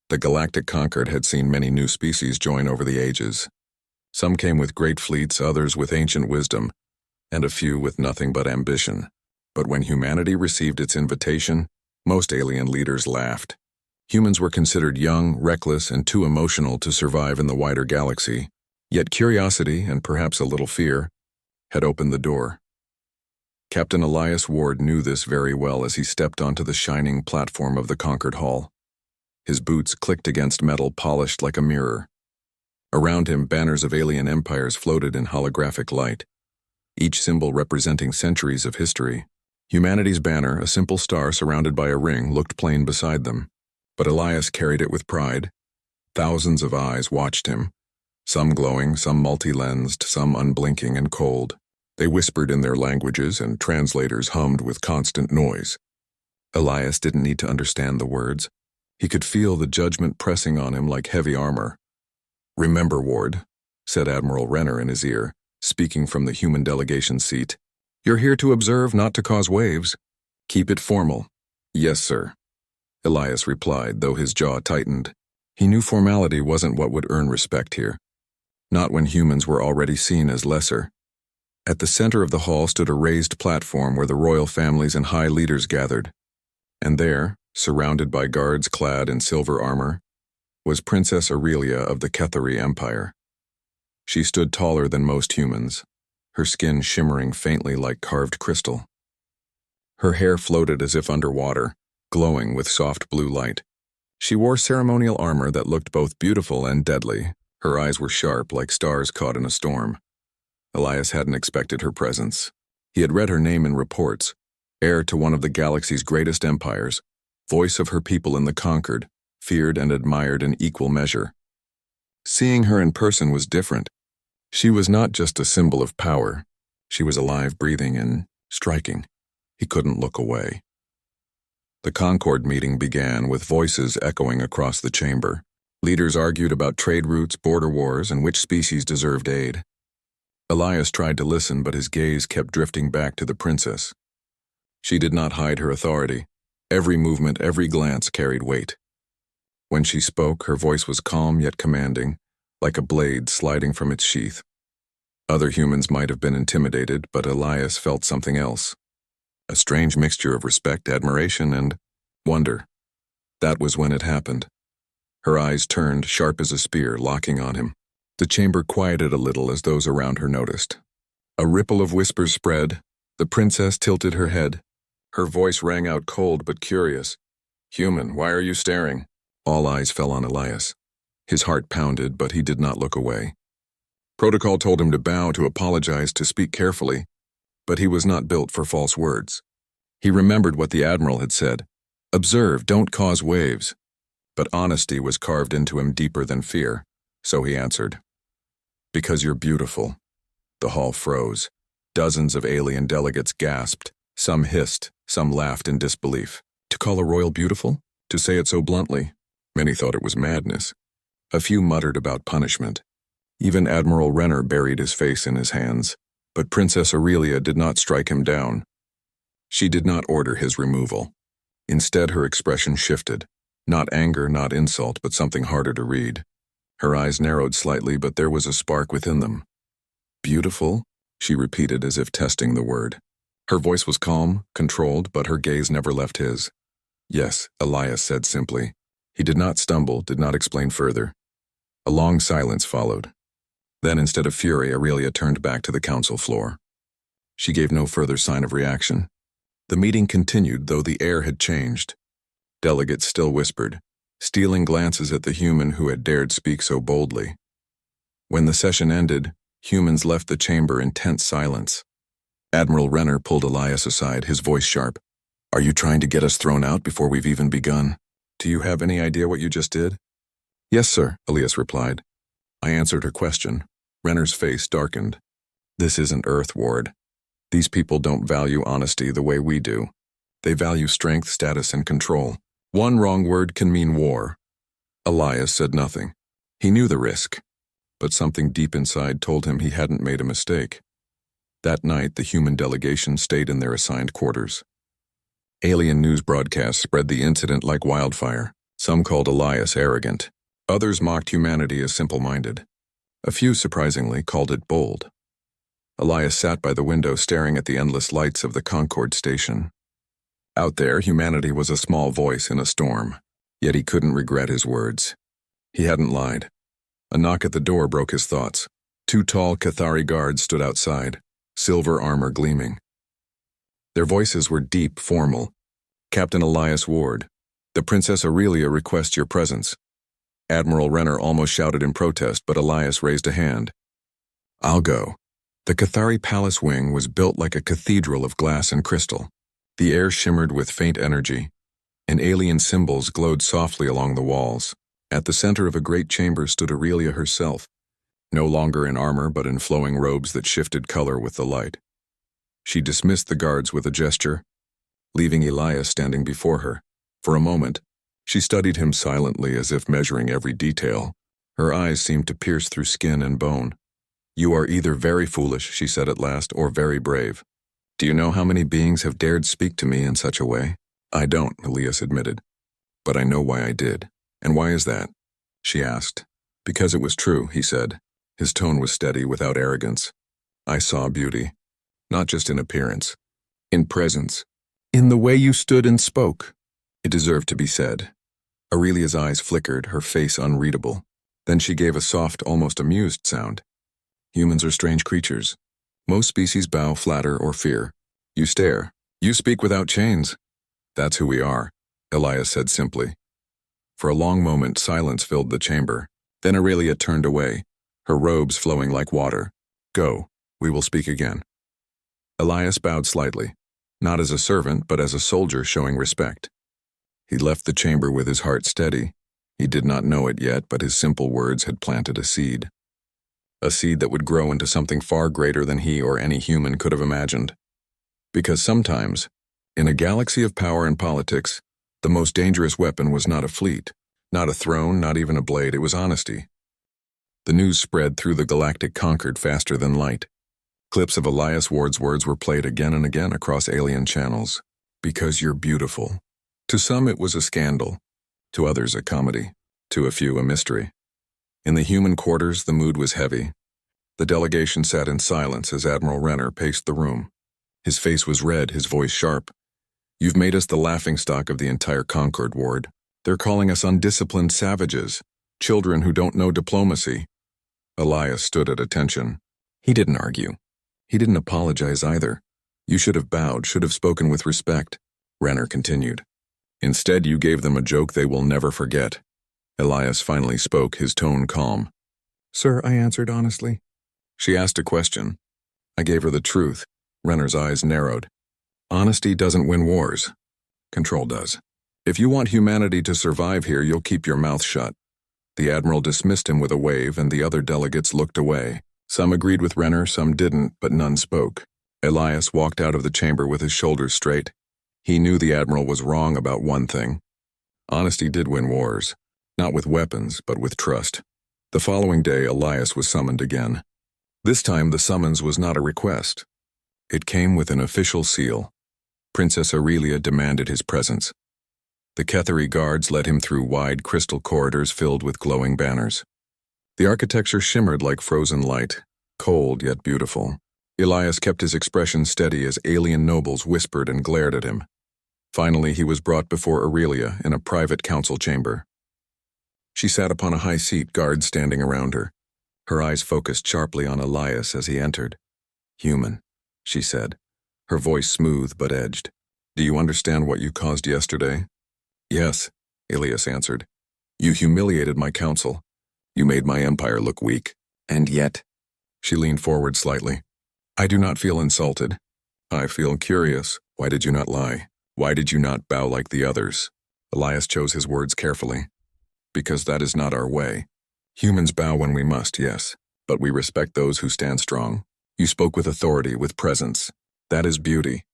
The galactic conquered had seen many new species join over the ages. Some came with great fleets, others with ancient wisdom, and a few with nothing but ambition. But when humanity received its invitation, most alien leaders laughed. Humans were considered young, reckless, and too emotional to survive in the wider galaxy. Yet curiosity, and perhaps a little fear, had opened the door. Captain Elias Ward knew this very well as he stepped onto the shining platform of the conquered hall. His boots clicked against metal polished like a mirror. Around him, banners of alien empires floated in holographic light, each symbol representing centuries of history. Humanity's banner, a simple star surrounded by a ring, looked plain beside them. But Elias carried it with pride. Thousands of eyes watched him, some glowing, some multi-lensed, some unblinking and cold. They whispered in their languages, and translators hummed with constant noise. Elias didn't need to understand the words. He could feel the judgment pressing on him like heavy armor. "Remember, Ward," said Admiral Renner in his ear, speaking from the human delegation seat. "You're here to observe, not to cause waves. Keep it formal." "Yes, sir," Elias replied, though his jaw tightened. He knew formality wasn't what would earn respect here. Not when humans were already seen as lesser. At the center of the hall stood a raised platform where the royal families and high leaders gathered. And there, surrounded by guards clad in silver armor, was Princess Aurelia of the Kethari Empire. She stood taller than most humans, her skin shimmering faintly like carved crystal. Her hair floated as if underwater, glowing with soft blue light. She wore ceremonial armor that looked both beautiful and deadly. Her eyes were sharp like stars caught in a storm. Elias hadn't expected her presence. He had read her name in reports, heir to one of the galaxy's greatest empires, voice of her people in the conquered, feared and admired in equal measure. Seeing her in person was different. She was not just a symbol of power. She was alive, breathing, and striking. He couldn't look away. The Concord meeting began with voices echoing across the chamber. Leaders argued about trade routes, border wars, and which species deserved aid. Elias tried to listen, but his gaze kept drifting back to the princess. She did not hide her authority. Every movement, every glance carried weight. When she spoke, her voice was calm yet commanding, like a blade sliding from its sheath. Other humans might have been intimidated, but Elias felt something else. A strange mixture of respect, admiration, and wonder. That was when it happened. Her eyes turned, sharp as a spear, locking on him. The chamber quieted a little as those around her noticed. A ripple of whispers spread. The princess tilted her head. Her voice rang out cold but curious. "Human, why are you staring?" All eyes fell on Elias. His heart pounded, but he did not look away. Protocol told him to bow, to apologize, to speak carefully, but he was not built for false words. He remembered what the Admiral had said. "Observe, don't cause waves." But honesty was carved into him deeper than fear, so he answered, "Because you're beautiful." The hall froze. Dozens of alien delegates gasped. Some hissed, some laughed in disbelief. To call a royal beautiful? To say it so bluntly? Many thought it was madness. A few muttered about punishment. Even Admiral Renner buried his face in his hands, but Princess Aurelia did not strike him down. She did not order his removal. Instead, her expression shifted. Not anger, not insult, but something harder to read. Her eyes narrowed slightly, but there was a spark within them. "Beautiful?" she repeated as if testing the word. Her voice was calm, controlled, but her gaze never left his. "Yes," Elias said simply. He did not stumble, did not explain further. A long silence followed. Then, instead of fury, Aurelia turned back to the council floor. She gave no further sign of reaction. The meeting continued, though the air had changed. Delegates still whispered, stealing glances at the human who had dared speak so boldly. When the session ended, humans left the chamber in tense silence. Admiral Renner pulled Elias aside, his voice sharp. "Are you trying to get us thrown out before we've even begun? Do you have any idea what you just did?" "Yes, sir," Elias replied. I answered her question. Renner's face darkened. "This isn't Earth, Ward. These people don't value honesty the way we do. They value strength, status, and control. One wrong word can mean war." Elias said nothing. He knew the risk, but something deep inside told him he hadn't made a mistake. That night, the human delegation stayed in their assigned quarters. Alien news broadcasts spread the incident like wildfire. Some called Elias arrogant. Others mocked humanity as simple-minded. A few, surprisingly, called it bold. Elias sat by the window staring at the endless lights of the Concorde station. Out there, humanity was a small voice in a storm, yet he couldn't regret his words. He hadn't lied. A knock at the door broke his thoughts. Two tall Cathari guards stood outside, silver armor gleaming. Their voices were deep, formal. "Captain Elias Ward, the Princess Aurelia requests your presence." Admiral Renner almost shouted in protest, but Elias raised a hand. "I'll go." The Cathari Palace wing was built like a cathedral of glass and crystal. The air shimmered with faint energy, and alien symbols glowed softly along the walls. At the center of a great chamber stood Aurelia herself, no longer in armor but in flowing robes that shifted color with the light. She dismissed the guards with a gesture, leaving Elias standing before her. For a moment, she studied him silently as if measuring every detail. Her eyes seemed to pierce through skin and bone. "You are either very foolish," she said at last, "or very brave. Do you know how many beings have dared speak to me in such a way?" "I don't," Elias admitted. "But I know why I did." "And why is that?" she asked. "Because it was true," he said. His tone was steady, without arrogance. "I saw beauty, not just in appearance, in presence, in the way you stood and spoke." It deserved to be said. Aurelia's eyes flickered, her face unreadable. Then she gave a soft, almost amused sound. "Humans are strange creatures. Most species bow, flatter, or fear. You stare. You speak without chains." "That's who we are," Elias said simply. For a long moment, silence filled the chamber. Then Aurelia turned away, her robes flowing like water. "Go. We will speak again." Elias bowed slightly, not as a servant, but as a soldier showing respect. He left the chamber with his heart steady. He did not know it yet, but his simple words had planted a seed. A seed that would grow into something far greater than he or any human could have imagined. Because sometimes, in a galaxy of power and politics, the most dangerous weapon was not a fleet, not a throne, not even a blade, it was honesty. The news spread through the galactic Concorde faster than light. Clips of Elias Ward's words were played again and again across alien channels. "Because you're beautiful." To some it was a scandal, to others a comedy, to a few a mystery. In the human quarters, the mood was heavy. The delegation sat in silence as Admiral Renner paced the room. His face was red, his voice sharp. "You've made us the laughingstock of the entire Concorde, Ward. They're calling us undisciplined savages, children who don't know diplomacy." Elias stood at attention. He didn't argue. He didn't apologize either. "You should have bowed, should have spoken with respect," Renner continued. "Instead, you gave them a joke they will never forget." Elias finally spoke, his tone calm. "Sir," I answered honestly. She asked a question. I gave her the truth. Renner's eyes narrowed. "Honesty doesn't win wars. Control does. If you want humanity to survive here, you'll keep your mouth shut." The Admiral dismissed him with a wave, and the other delegates looked away. Some agreed with Renner, some didn't, but none spoke. Elias walked out of the chamber with his shoulders straight. He knew the Admiral was wrong about one thing. Honesty did win wars. Not with weapons, but with trust. The following day, Elias was summoned again. This time, the summons was not a request. It came with an official seal. Princess Aurelia demanded his presence. The Cathari guards led him through wide crystal corridors filled with glowing banners. The architecture shimmered like frozen light, cold yet beautiful. Elias kept his expression steady as alien nobles whispered and glared at him. Finally, he was brought before Aurelia in a private council chamber. She sat upon a high seat, guards standing around her. Her eyes focused sharply on Elias as he entered. "Human," she said, her voice smooth but edged. "Do you understand what you caused yesterday?" "Yes," Elias answered. "You humiliated my council. You made my empire look weak. And yet," she leaned forward slightly, "I do not feel insulted. I feel curious. Why did you not lie? Why did you not bow like the others?" Elias chose his words carefully. "Because that is not our way. Humans bow when we must, yes, but we respect those who stand strong. You spoke with authority, with presence. That is beauty.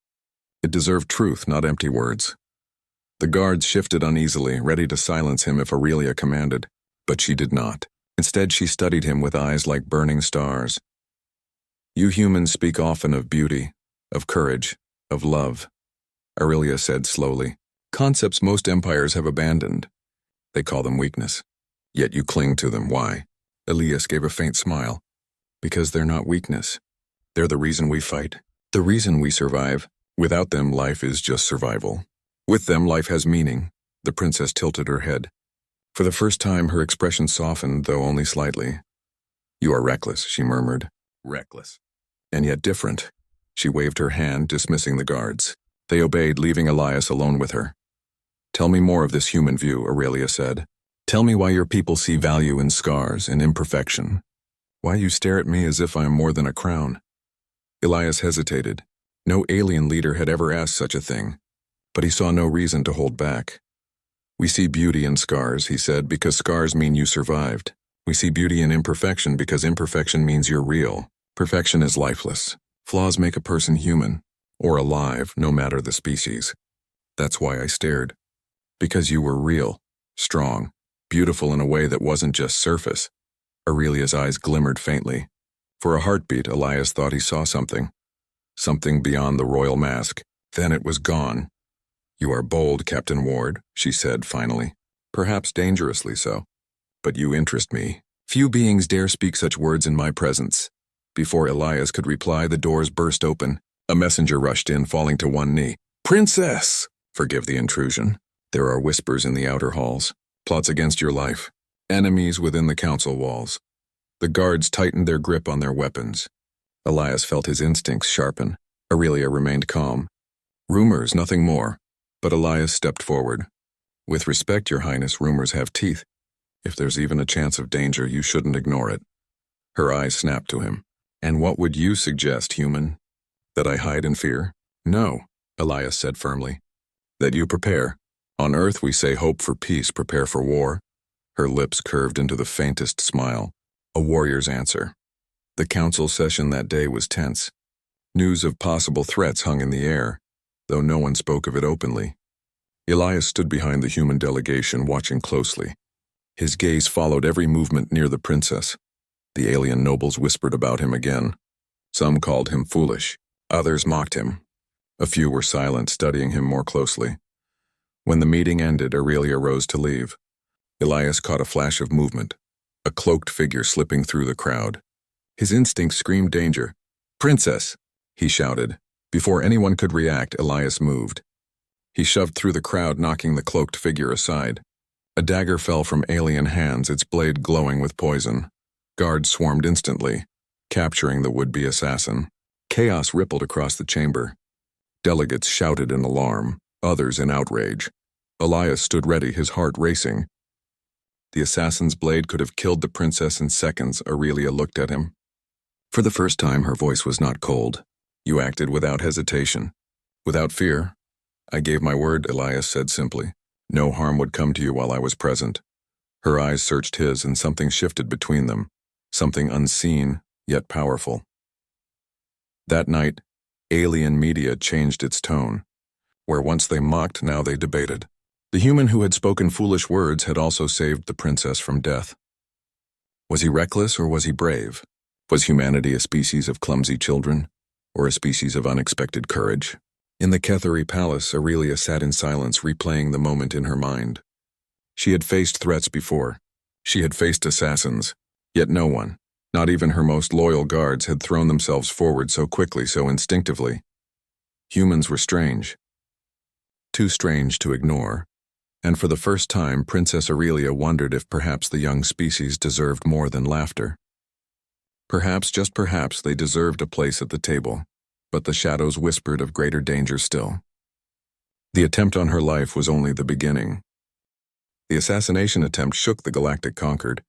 It deserved truth, not empty words." The guards shifted uneasily, ready to silence him if Aurelia commanded, but she did not. Instead, she studied him with eyes like burning stars. "You humans speak often of beauty, of courage, of love," Aurelia said slowly. "Concepts most empires have abandoned. They call them weakness. Yet you cling to them. Why? Elias gave a faint smile. Because they're not weakness. They're the reason we fight. The reason we survive. Without them, life is just survival. With them, life has meaning. The princess tilted her head. For the first time, her expression softened, though only slightly. You are reckless, she murmured. Reckless. And yet different. She waved her hand, dismissing the guards. They obeyed, leaving Elias alone with her. Tell me more of this human view, Aurelia said. Tell me why your people see value in scars and imperfection. Why you stare at me as if I am more than a crown. Elias hesitated. No alien leader had ever asked such a thing, but he saw no reason to hold back. We see beauty in scars, he said, because scars mean you survived. We see beauty in imperfection because imperfection means you're real. Perfection is lifeless. Flaws make a person human, or alive, no matter the species. That's why I stared. Because you were real, strong, beautiful in a way that wasn't just surface. Aurelia's eyes glimmered faintly. For a heartbeat, Elias thought he saw something. Something beyond the royal mask. Then it was gone. You are bold, Captain Ward, she said finally. Perhaps dangerously so. But you interest me. Few beings dare speak such words in my presence. Before Elias could reply, the doors burst open. A messenger rushed in, falling to one knee. Princess! Forgive the intrusion. There are whispers in the outer halls. Plots against your life. Enemies within the council walls. The guards tightened their grip on their weapons. Elias felt his instincts sharpen. Aurelia remained calm. Rumors, nothing more. But Elias stepped forward. With respect, Your Highness, rumors have teeth. If there's even a chance of danger, you shouldn't ignore it. Her eyes snapped to him. And what would you suggest, human? That I hide in fear? No, Elias said firmly. That you prepare. On Earth we say hope for peace, prepare for war. Her lips curved into the faintest smile. A warrior's answer. The council session that day was tense. News of possible threats hung in the air, though no one spoke of it openly. Elias stood behind the human delegation, watching closely. His gaze followed every movement near the princess. The alien nobles whispered about him again. Some called him foolish. Others mocked him. A few were silent, studying him more closely. When the meeting ended, Aurelia rose to leave. Elias caught a flash of movement, a cloaked figure slipping through the crowd. His instinct screamed danger. Princess! He shouted. Before anyone could react, Elias moved. He shoved through the crowd, knocking the cloaked figure aside. A dagger fell from alien hands, its blade glowing with poison. Guards swarmed instantly, capturing the would-be assassin. Chaos rippled across the chamber. Delegates shouted in alarm, others in outrage. Elias stood ready, his heart racing. The assassin's blade could have killed the princess in seconds. Aurelia looked at him. For the first time, her voice was not cold. You acted without hesitation, without fear. I gave my word, Elias said simply. No harm would come to you while I was present. Her eyes searched his, and something shifted between them, something unseen, yet powerful. That night, alien media changed its tone. Where once they mocked, now they debated. The human who had spoken foolish words had also saved the princess from death. Was he reckless or was he brave? Was humanity a species of clumsy children, or a species of unexpected courage? In the Kethari palace, Aurelia sat in silence, replaying the moment in her mind. She had faced threats before. She had faced assassins. Yet no one, not even her most loyal guards, had thrown themselves forward so quickly, so instinctively. Humans were strange. Too strange to ignore. And for the first time, Princess Aurelia wondered if perhaps the young species deserved more than laughter. Perhaps, just perhaps, they deserved a place at the table, but the shadows whispered of greater danger still. The attempt on her life was only the beginning. The assassination attempt shook the galactic Concord.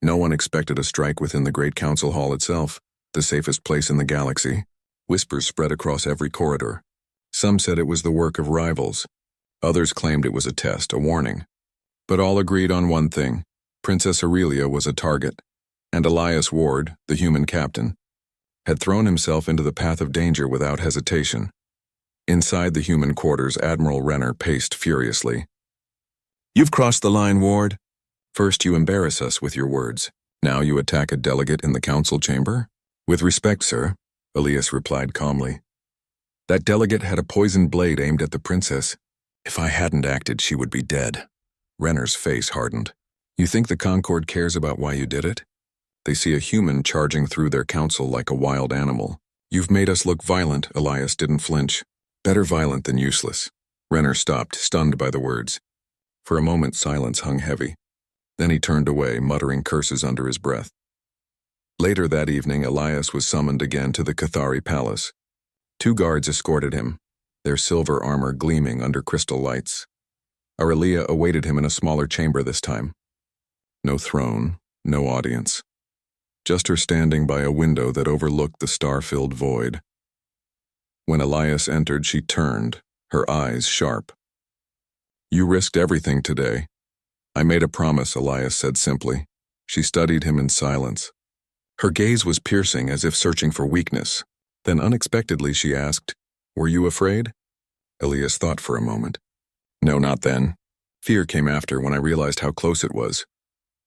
No one expected a strike within the Great Council Hall itself, the safest place in the galaxy. Whispers spread across every corridor. Some said it was the work of rivals. Others claimed it was a test, a warning. But all agreed on one thing. Princess Aurelia was a target, and Elias Ward, the human captain, had thrown himself into the path of danger without hesitation. Inside the human quarters, Admiral Renner paced furiously. You've crossed the line, Ward. First you embarrass us with your words. Now you attack a delegate in the council chamber? With respect, sir, Elias replied calmly. That delegate had a poisoned blade aimed at the princess. If I hadn't acted, she would be dead. Renner's face hardened. You think the Concord cares about why you did it? They see a human charging through their council like a wild animal. You've made us look violent, Elias didn't flinch. Better violent than useless. Renner stopped, stunned by the words. For a moment silence hung heavy. Then he turned away, muttering curses under his breath. Later that evening, Elias was summoned again to the Cathari Palace. 2 guards escorted him, their silver armor gleaming under crystal lights. Aurelia awaited him in a smaller chamber this time. No throne, no audience. Just her standing by a window that overlooked the star-filled void. When Elias entered, she turned, her eyes sharp. You risked everything today. I made a promise, Elias said simply. She studied him in silence. Her gaze was piercing, as if searching for weakness. Then unexpectedly she asked, Were you afraid? Elias thought for a moment. No, not then. Fear came after when I realized how close it was.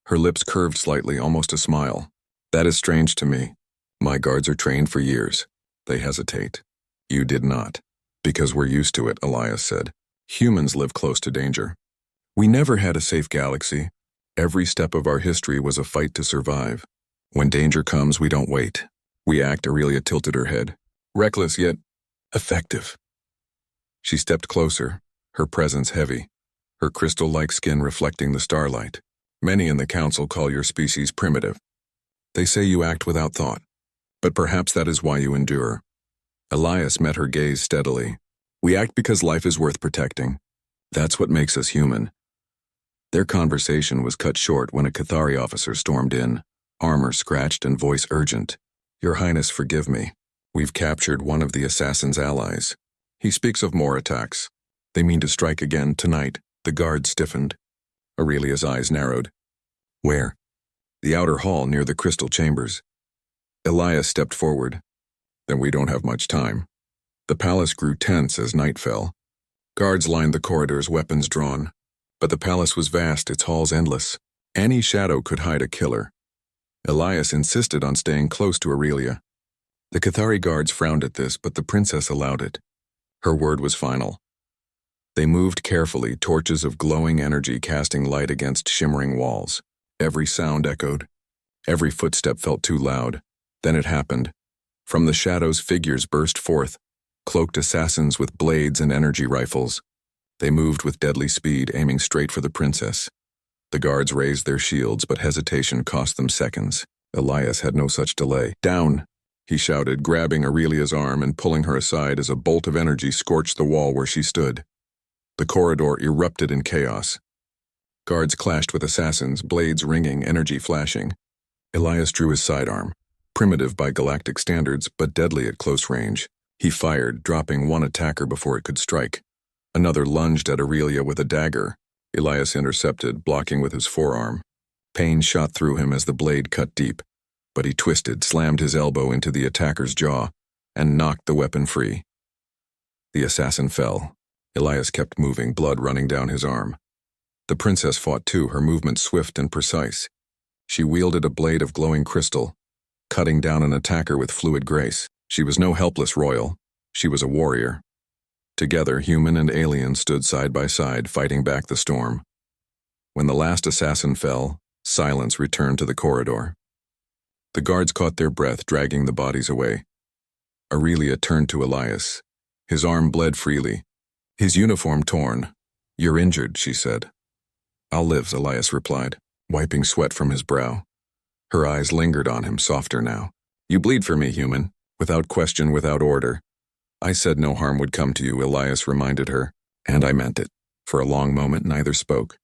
Her lips curved slightly, almost a smile. That is strange to me. My guards are trained for years. They hesitate. You did not. Because we're used to it, Elias said. Humans live close to danger. We never had a safe galaxy. Every step of our history was a fight to survive. When danger comes, we don't wait. We act, Aurelia tilted her head. Reckless yet effective. She stepped closer, her presence heavy, her crystal-like skin reflecting the starlight. Many in the council call your species primitive. They say you act without thought. But perhaps that is why you endure. Elias met her gaze steadily. We act because life is worth protecting. That's what makes us human. Their conversation was cut short when a Cathari officer stormed in, armor scratched and voice urgent. Your Highness, forgive me. We've captured one of the assassin's allies. He speaks of more attacks. They mean to strike again tonight. The guard stiffened. Aurelia's eyes narrowed. Where? The outer hall near the crystal chambers. Elias stepped forward. Then we don't have much time. The palace grew tense as night fell. Guards lined the corridors, weapons drawn. But the palace was vast, its halls endless. Any shadow could hide a killer. Elias insisted on staying close to Aurelia. The Cathari guards frowned at this, but the princess allowed it. Her word was final. They moved carefully, torches of glowing energy casting light against shimmering walls. Every sound echoed. Every footstep felt too loud. Then it happened. From the shadows, figures burst forth, cloaked assassins with blades and energy rifles. They moved with deadly speed, aiming straight for the princess. The guards raised their shields, but hesitation cost them seconds. Elias had no such delay. Down, he shouted, grabbing Aurelia's arm and pulling her aside as a bolt of energy scorched the wall where she stood. The corridor erupted in chaos. Guards clashed with assassins, blades ringing, energy flashing. Elias drew his sidearm, primitive by galactic standards, but deadly at close range. He fired, dropping one attacker before it could strike. Another lunged at Aurelia with a dagger. Elias intercepted, blocking with his forearm. Pain shot through him as the blade cut deep, but he twisted, slammed his elbow into the attacker's jaw, and knocked the weapon free. The assassin fell. Elias kept moving, blood running down his arm. The princess fought too, her movement swift and precise. She wielded a blade of glowing crystal, cutting down an attacker with fluid grace. She was no helpless royal. She was a warrior. Together, human and alien stood side by side, fighting back the storm. When the last assassin fell, silence returned to the corridor. The guards caught their breath, dragging the bodies away. Aurelia turned to Elias. His arm bled freely, his uniform torn. You're injured, she said. I'll live, Elias replied, wiping sweat from his brow. Her eyes lingered on him, softer now. You bleed for me, human. Without question, without order. I said no harm would come to you, Elias reminded her, and I meant it. For a long moment, neither spoke.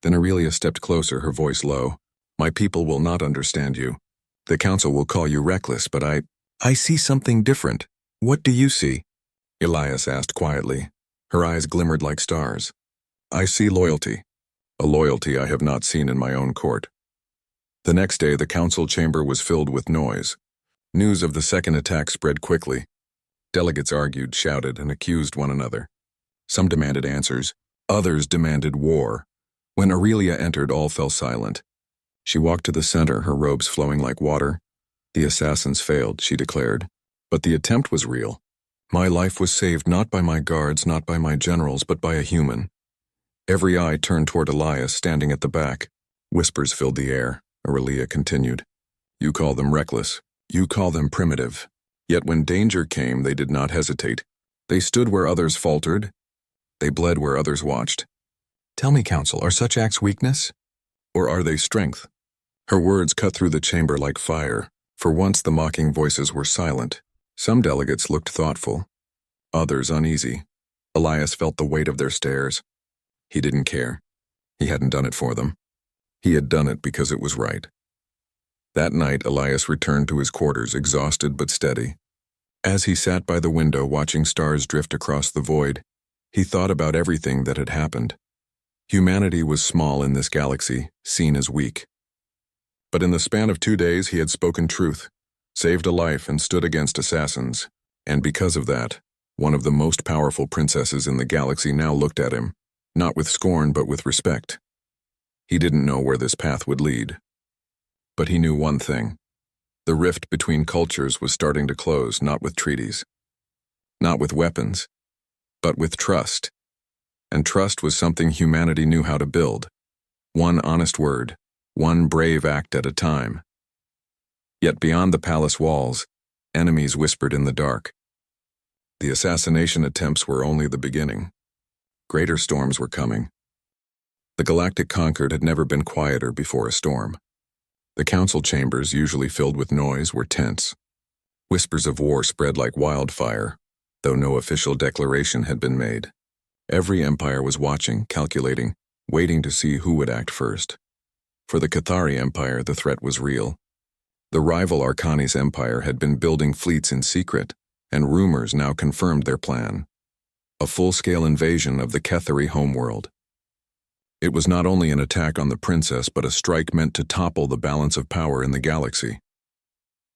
Then Aurelia stepped closer, her voice low. My people will not understand you. The council will call you reckless, but I see something different. What do you see? Elias asked quietly. Her eyes glimmered like stars. I see loyalty. A loyalty I have not seen in my own court. The next day, the council chamber was filled with noise. News of the second attack spread quickly. Delegates argued, shouted, and accused one another. Some demanded answers. Others demanded war. When Aurelia entered, all fell silent. She walked to the center, her robes flowing like water. The assassins failed, she declared. But the attempt was real. My life was saved not by my guards, not by my generals, but by a human. Every eye turned toward Elias standing at the back. Whispers filled the air. Aurelia continued. You call them reckless. You call them primitive. Yet when danger came, they did not hesitate. They stood where others faltered. They bled where others watched. Tell me, Counsel, are such acts weakness? Or are they strength? Her words cut through the chamber like fire. For once the mocking voices were silent. Some delegates looked thoughtful, others uneasy. Elias felt the weight of their stares. He didn't care. He hadn't done it for them. He had done it because it was right. That night, Elias returned to his quarters, exhausted but steady. As he sat by the window watching stars drift across the void, he thought about everything that had happened. Humanity was small in this galaxy, seen as weak. But in the span of 2 days, he had spoken truth, saved a life, and stood against assassins. And because of that, one of the most powerful princesses in the galaxy now looked at him, not with scorn but with respect. He didn't know where this path would lead. But he knew one thing. The rift between cultures was starting to close, not with treaties, not with weapons, but with trust. And trust was something humanity knew how to build. One honest word, one brave act at a time. Yet beyond the palace walls, enemies whispered in the dark. The assassination attempts were only the beginning. Greater storms were coming. The galactic Concord had never been quieter before a storm. The council chambers, usually filled with noise, were tense. Whispers of war spread like wildfire, though no official declaration had been made. Every empire was watching, calculating, waiting to see who would act first. For the Cathari Empire, the threat was real. The rival Arcanis Empire had been building fleets in secret, and rumors now confirmed their plan. A full-scale invasion of the Cathari homeworld. It was not only an attack on the princess, but a strike meant to topple the balance of power in the galaxy.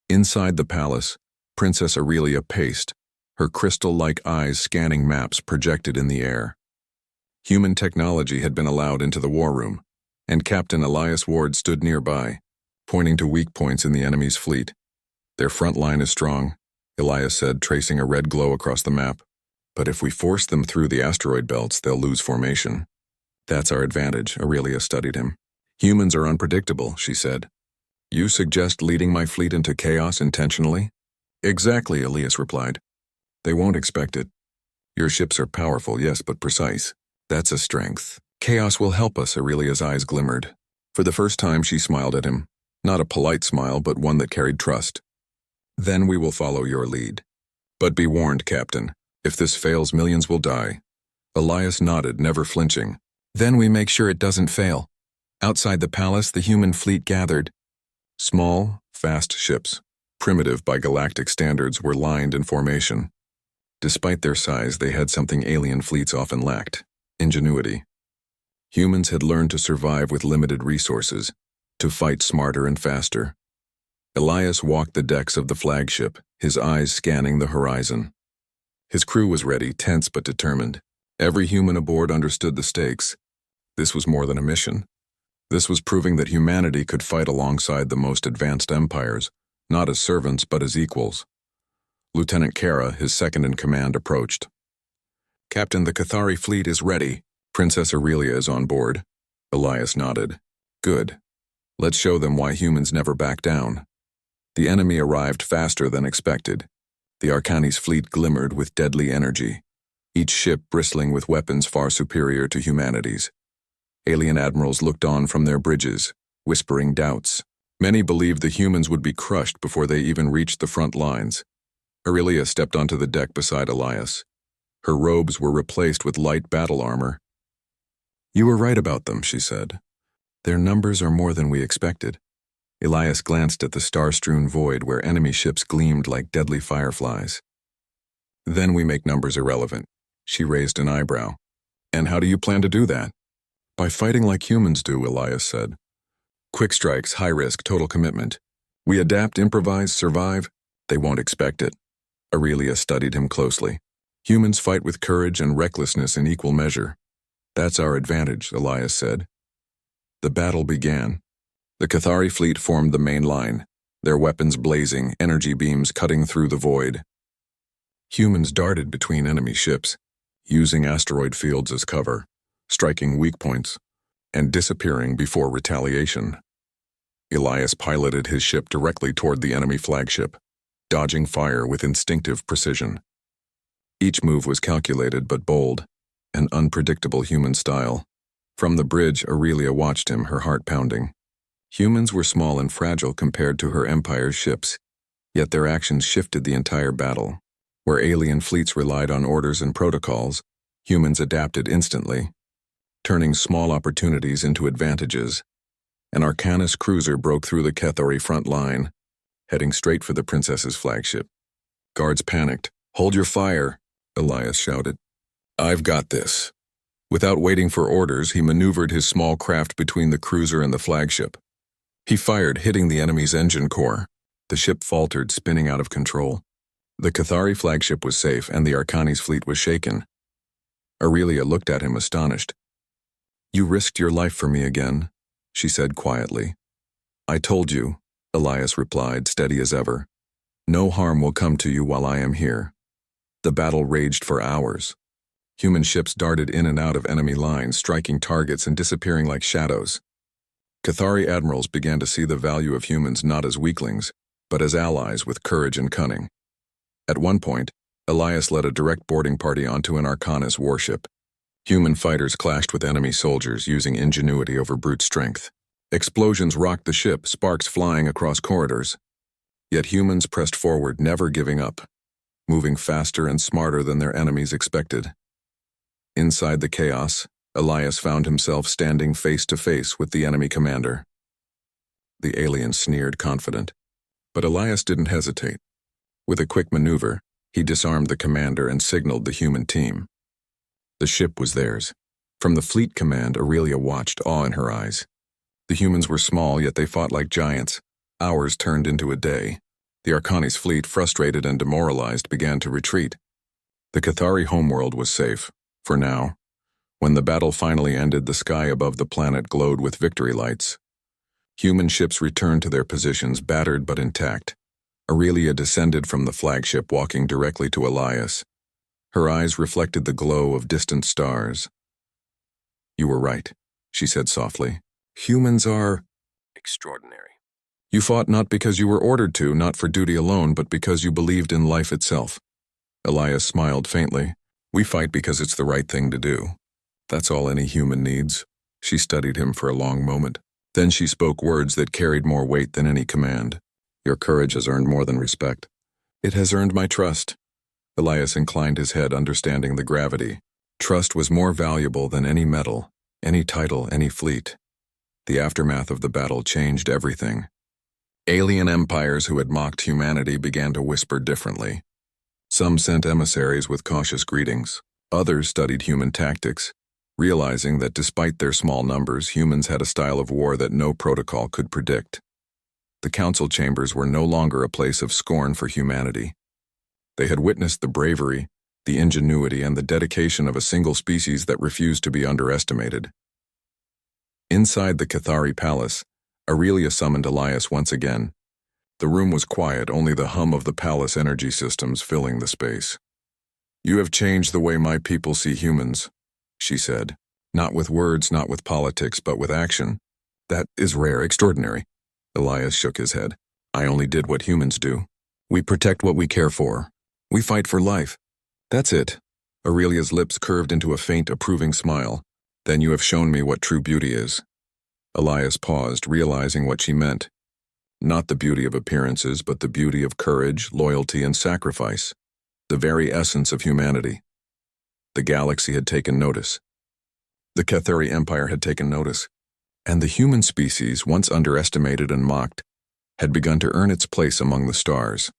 Inside the palace, Princess Aurelia paced, her crystal-like eyes scanning maps projected in the air. Human technology had been allowed into the war room, and Captain Elias Ward stood nearby, pointing to weak points in the enemy's fleet. Their front line is strong, Elias said, tracing a red glow across the map. But if we force them through the asteroid belts, they'll lose formation. That's our advantage, Aurelia studied him. Humans are unpredictable, she said. You suggest leading my fleet into chaos intentionally? Exactly, Elias replied. They won't expect it. Your ships are powerful, yes, but precise. That's a strength. Chaos will help us, Aurelia's eyes glimmered. For the first time, she smiled at him. Not a polite smile, but one that carried trust. Then we will follow your lead. But be warned, Captain. If this fails, millions will die. Elias nodded, never flinching. Then we make sure it doesn't fail. Outside the palace, the human fleet gathered. Small, fast ships, primitive by galactic standards, were lined in formation. Despite their size, they had something alien fleets often lacked: ingenuity. Humans had learned to survive with limited resources, to fight smarter and faster. Elias walked the decks of the flagship, his eyes scanning the horizon. His crew was ready, tense but determined. Every human aboard understood the stakes. This was more than a mission. This was proving that humanity could fight alongside the most advanced empires, not as servants but as equals. Lieutenant Kara, his second-in-command, approached. Captain, the Cathari fleet is ready. Princess Aurelia is on board. Elias nodded. Good. Let's show them why humans never back down. The enemy arrived faster than expected. The Arcanis fleet glimmered with deadly energy, each ship bristling with weapons far superior to humanity's. Alien admirals looked on from their bridges, whispering doubts. Many believed the humans would be crushed before they even reached the front lines. Aurelia stepped onto the deck beside Elias. Her robes were replaced with light battle armor. You were right about them, she said. Their numbers are more than we expected. Elias glanced at the star-strewn void where enemy ships gleamed like deadly fireflies. Then we make numbers irrelevant. She raised an eyebrow. And how do you plan to do that? By fighting like humans do, Elias said. Quick strikes, high risk, total commitment. We adapt, improvise, survive. They won't expect it. Aurelia studied him closely. Humans fight with courage and recklessness in equal measure. That's our advantage, Elias said. The battle began. The Cathari fleet formed the main line, their weapons blazing, energy beams cutting through the void. Humans darted between enemy ships, using asteroid fields as cover. striking weak points, and disappearing before retaliation. Elias piloted his ship directly toward the enemy flagship, dodging fire with instinctive precision. Each move was calculated but bold, an unpredictable human style. From the bridge, Aurelia watched him, her heart pounding. Humans were small and fragile compared to her empire's ships, yet their actions shifted the entire battle. Where alien fleets relied on orders and protocols, humans adapted instantly, turning small opportunities into advantages. An Arcanus cruiser broke through the Kethori front line, heading straight for the princess's flagship. Guards panicked. "Hold your fire," Elias shouted. "I've got this." Without waiting for orders, he maneuvered his small craft between the cruiser and the flagship. He fired, hitting the enemy's engine core. The ship faltered, spinning out of control. The Kethari flagship was safe, and the Arcani's fleet was shaken. Aurelia looked at him, astonished. "You risked your life for me again," she said quietly. "I told you," Elias replied, steady as ever. "No harm will come to you while I am here." The battle raged for hours. Human ships darted in and out of enemy lines, striking targets and disappearing like shadows. Kethari admirals began to see the value of humans not as weaklings, but as allies with courage and cunning. At one point, Elias led a direct boarding party onto an Arcanus warship. Human fighters clashed with enemy soldiers, using ingenuity over brute strength. Explosions rocked the ship, sparks flying across corridors. Yet humans pressed forward, never giving up, moving faster and smarter than their enemies expected. Inside the chaos, Elias found himself standing face to face with the enemy commander. The alien sneered, confident. But Elias didn't hesitate. With a quick maneuver, he disarmed the commander and signaled the human team. The ship was theirs. From the fleet command, Aurelia watched, awe in her eyes. The humans were small, yet they fought like giants. Hours turned into a day. The Arcani's fleet, frustrated and demoralized, began to retreat. The Kethari homeworld was safe, for now. When the battle finally ended, the sky above the planet glowed with victory lights. Human ships returned to their positions, battered but intact. Aurelia descended from the flagship, walking directly to Elias. Her eyes reflected the glow of distant stars. "You were right," she said softly. "Humans are extraordinary. You fought not because you were ordered to, not for duty alone, but because you believed in life itself." Elias smiled faintly. "We fight because it's the right thing to do. That's all any human needs." She studied him for a long moment. Then she spoke words that carried more weight than any command. "Your courage has earned more than respect. It has earned my trust." Elias inclined his head, understanding the gravity. Trust was more valuable than any medal, any title, any fleet. The aftermath of the battle changed everything. Alien empires who had mocked humanity began to whisper differently. Some sent emissaries with cautious greetings. Others studied human tactics, realizing that despite their small numbers, humans had a style of war that no protocol could predict. The council chambers were no longer a place of scorn for humanity. They had witnessed the bravery, the ingenuity, and the dedication of a single species that refused to be underestimated. Inside the Kethari palace, Aurelia summoned Elias once again. The room was quiet, only the hum of the palace energy systems filling the space. "You have changed the way my people see humans," she said. "Not with words, not with politics, but with action. That is rare, extraordinary." Elias shook his head. "I only did what humans do. We protect what we care for. We fight for life. That's it." Aurelia's lips curved into a faint, approving smile. "Then you have shown me what true beauty is." Elias paused, realizing what she meant. Not the beauty of appearances, but the beauty of courage, loyalty, and sacrifice. The very essence of humanity. The galaxy had taken notice. The Kethari Empire had taken notice. And the human species, once underestimated and mocked, had begun to earn its place among the stars.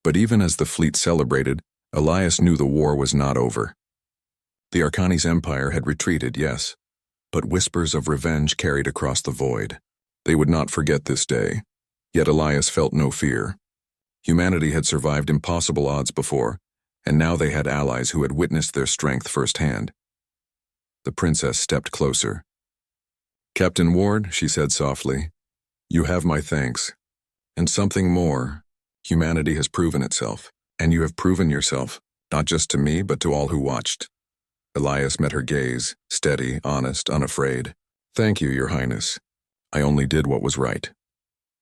But even as the fleet celebrated, Elias knew the war was not over. The Arcani's empire had retreated, yes, but whispers of revenge carried across the void. They would not forget this day. Yet Elias felt no fear. Humanity had survived impossible odds before, and now they had allies who had witnessed their strength firsthand. The princess stepped closer. "Captain Ward," she said softly, "you have my thanks. And something more. Humanity has proven itself, and you have proven yourself, not just to me, but to all who watched." Elias met her gaze, steady, honest, unafraid. "Thank you, Your Highness. I only did what was right."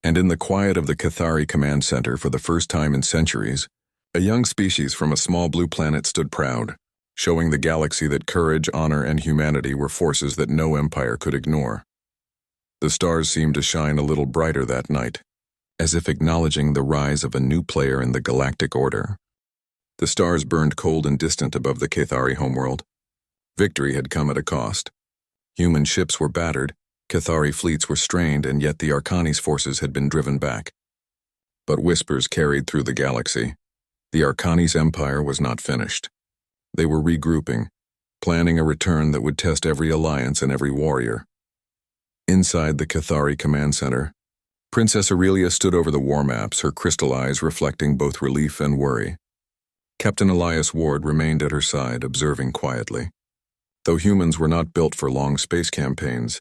And in the quiet of the Cathari Command Center for the first time in centuries, a young species from a small blue planet stood proud, showing the galaxy that courage, honor, and humanity were forces that no empire could ignore. The stars seemed to shine a little brighter that night, as if acknowledging the rise of a new player in the galactic order. The stars burned cold and distant above the Cathari homeworld. Victory had come at a cost. Human ships were battered, Cathari fleets were strained, and yet the Arcani's forces had been driven back. But whispers carried through the galaxy. The Arcani's empire was not finished. They were regrouping, planning a return that would test every alliance and every warrior. Inside the Cathari Command Center, Princess Aurelia stood over the war maps, her crystal eyes reflecting both relief and worry. Captain Elias Ward remained at her side, observing quietly. Though humans were not built for long space campaigns,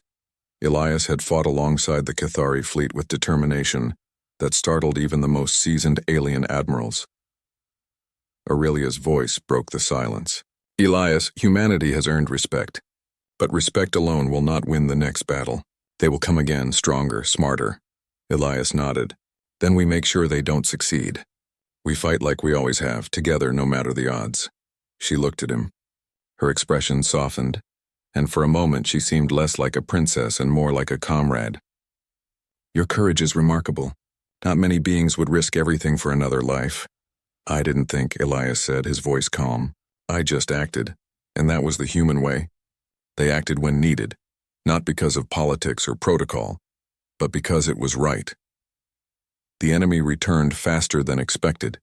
Elias had fought alongside the Cathari fleet with determination that startled even the most seasoned alien admirals. Aurelia's voice broke the silence. "Elias, humanity has earned respect. But respect alone will not win the next battle. They will come again, stronger, smarter." Elias nodded. "Then we make sure they don't succeed. We fight like we always have, together no matter the odds." She looked at him. Her expression softened, and for a moment she seemed less like a princess and more like a comrade. "Your courage is remarkable. Not many beings would risk everything for another life." "I didn't think," Elias said, his voice calm. "I just acted, and that was the human way. They acted when needed, not because of politics or protocol, but because it was right." The enemy returned faster than expected.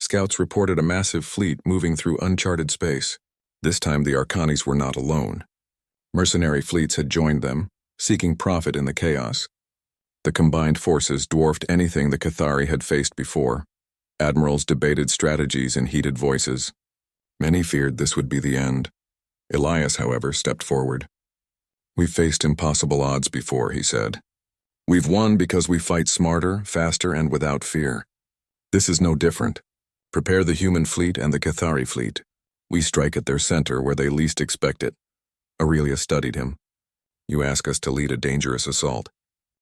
Scouts reported a massive fleet moving through uncharted space. This time the Arcanis were not alone. Mercenary fleets had joined them, seeking profit in the chaos. The combined forces dwarfed anything the Cathari had faced before. Admirals debated strategies in heated voices. Many feared this would be the end. Elias, however, stepped forward. "We've faced impossible odds before," he said. "We've won because we fight smarter, faster, and without fear. This is no different. Prepare the human fleet and the Cathari fleet. We strike at their center where they least expect it." Aurelia studied him. "You ask us to lead a dangerous assault.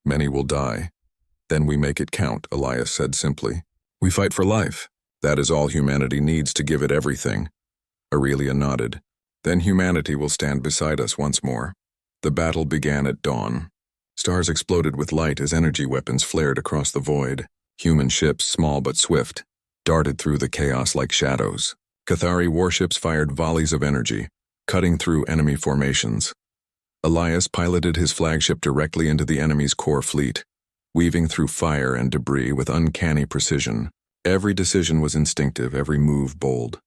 Many will die. Then we make it count," Elias said simply. "We fight for life. That is all humanity needs to give it everything." Aurelia nodded. "Then humanity will stand beside us once more." The battle began at dawn. Stars exploded with light as energy weapons flared across the void. Human ships, small but swift, darted through the chaos like shadows. Cathari warships fired volleys of energy, cutting through enemy formations. Elias piloted his flagship directly into the enemy's core fleet, weaving through fire and debris with uncanny precision. Every decision was instinctive, every move bold.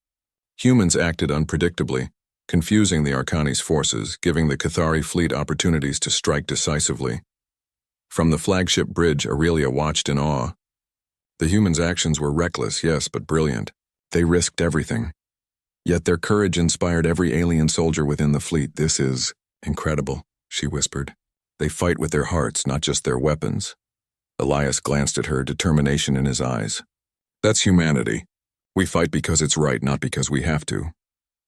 Humans acted unpredictably, confusing the Arcani's forces, giving the Cathari fleet opportunities to strike decisively. From the flagship bridge, Aurelia watched in awe. The humans' actions were reckless, yes, but brilliant. They risked everything. Yet their courage inspired every alien soldier within the fleet. "This is incredible," she whispered. "They fight with their hearts, not just their weapons." Elias glanced at her, determination in his eyes. "That's humanity. We fight because it's right, not because we have to."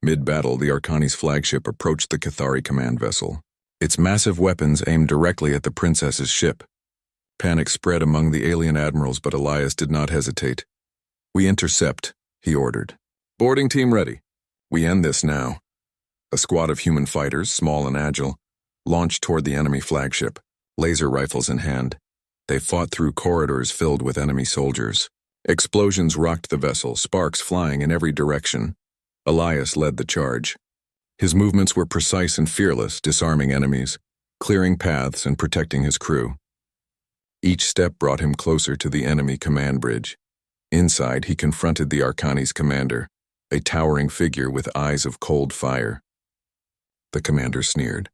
Mid-battle, the Arcani's flagship approached the Cathari command vessel. Its massive weapons aimed directly at the princess's ship. Panic spread among the alien admirals, but Elias did not hesitate. "We intercept," he ordered. "Boarding team ready. We end this now." A squad of human fighters, small and agile, launched toward the enemy flagship, laser rifles in hand. They fought through corridors filled with enemy soldiers. Explosions rocked the vessel, sparks flying in every direction. Elias led the charge. His movements were precise and fearless, disarming enemies, clearing paths, and protecting his crew. Each step brought him closer to the enemy command bridge. Inside, he confronted the Arcani's commander, a towering figure with eyes of cold fire. The commander sneered.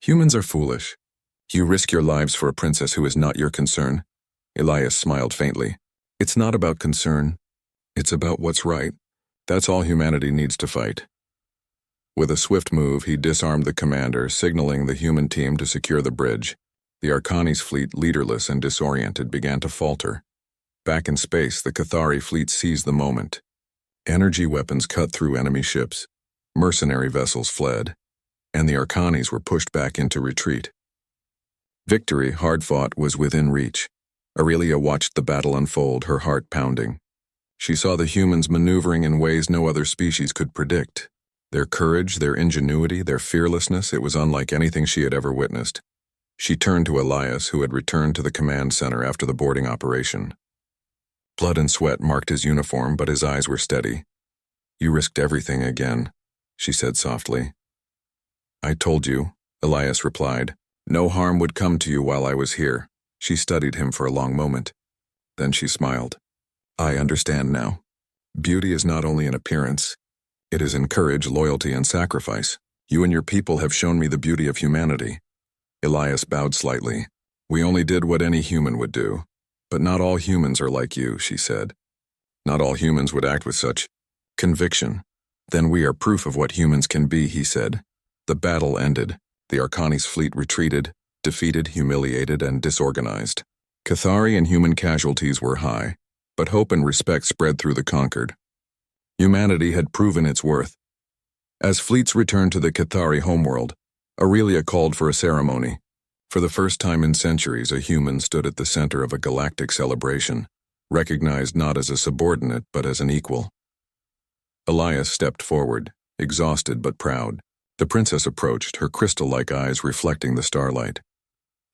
"Humans are foolish. You risk your lives for a princess who is not your concern." Elias smiled faintly. "It's not about concern. It's about what's right. That's all humanity needs to fight." With a swift move, he disarmed the commander, signaling the human team to secure the bridge. The Arcani's fleet, leaderless and disoriented, began to falter. Back in space, the Cathari fleet seized the moment. Energy weapons cut through enemy ships. Mercenary vessels fled, and the Arcanis were pushed back into retreat. Victory, hard-fought, was within reach. Aurelia watched the battle unfold, her heart pounding. She saw the humans maneuvering in ways no other species could predict. Their courage, their ingenuity, their fearlessness, it was unlike anything she had ever witnessed. She turned to Elias, who had returned to the command center after the boarding operation. Blood and sweat marked his uniform, but his eyes were steady. "You risked everything again," she said softly. "I told you," Elias replied. "No harm would come to you while I was here." She studied him for a long moment. Then she smiled. "I understand now. Beauty is not only an appearance. It is in courage, loyalty, and sacrifice. You and your people have shown me the beauty of humanity." Elias bowed slightly. "We only did what any human would do. But not all humans are like you," she said. "Not all humans would act with such conviction." "Then we are proof of what humans can be," he said. The battle ended. The Arcanis fleet retreated, defeated, humiliated, and disorganized. Cathari and human casualties were high, but hope and respect spread through the conquered. Humanity had proven its worth. As fleets returned to the Cathari homeworld, Aurelia called for a ceremony. For the first time in centuries, a human stood at the center of a galactic celebration, recognized not as a subordinate but as an equal. Elias stepped forward, exhausted but proud. The princess approached, her crystal-like eyes reflecting the starlight.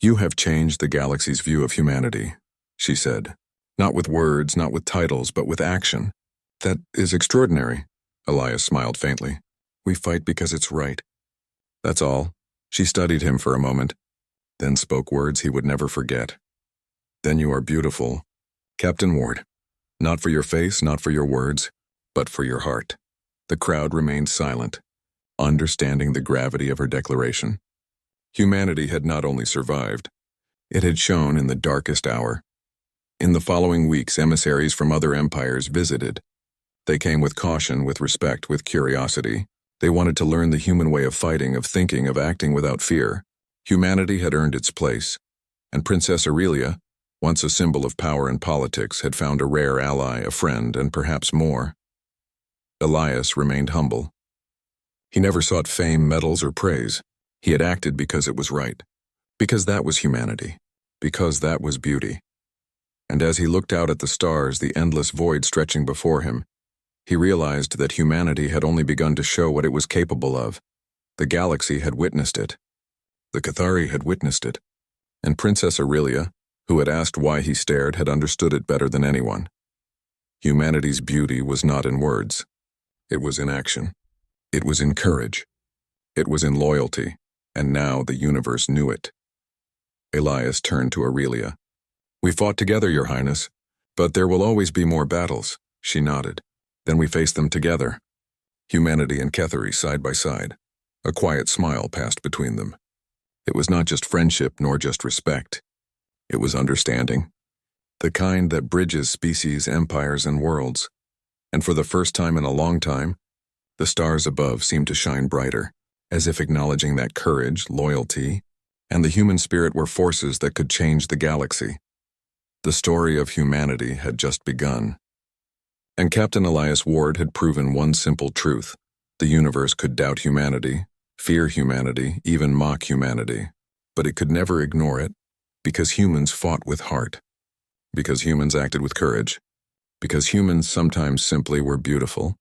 "You have changed the galaxy's view of humanity," she said. "Not with words, not with titles, but with action. That is extraordinary." Elias smiled faintly. "We fight because it's right. That's all." She studied him for a moment, then spoke words he would never forget. "Then you are beautiful, Captain Ward. Not for your face, not for your words, but for your heart." The crowd remained silent, understanding the gravity of her declaration. Humanity had not only survived, it had shone in the darkest hour. In the following weeks, emissaries from other empires visited. They came with caution, with respect, with curiosity. They wanted to learn the human way of fighting, of thinking, of acting without fear. Humanity had earned its place, and Princess Aurelia, once a symbol of power and politics, had found a rare ally, a friend, and perhaps more. Elias remained humble. He never sought fame, medals, or praise. He had acted because it was right, because that was humanity, because that was beauty. And as he looked out at the stars, the endless void stretching before him, he realized that humanity had only begun to show what it was capable of. The galaxy had witnessed it. The Cathari had witnessed it. And Princess Aurelia, who had asked why he stared, had understood it better than anyone. Humanity's beauty was not in words. It was in action. It was in courage. It was in loyalty. And now the universe knew it. Elias turned to Aurelia. "We fought together, Your Highness, but there will always be more battles." She nodded. "Then we face them together." Humanity and Cathari side by side. A quiet smile passed between them. It was not just friendship nor just respect. It was understanding. The kind that bridges species, empires, and worlds. And for the first time in a long time, the stars above seemed to shine brighter, as if acknowledging that courage, loyalty, and the human spirit were forces that could change the galaxy. The story of humanity had just begun. And Captain Elias Ward had proven one simple truth. The universe could doubt humanity, fear humanity, even mock humanity. But it could never ignore it, because humans fought with heart. Because humans acted with courage. Because humans sometimes simply were beautiful,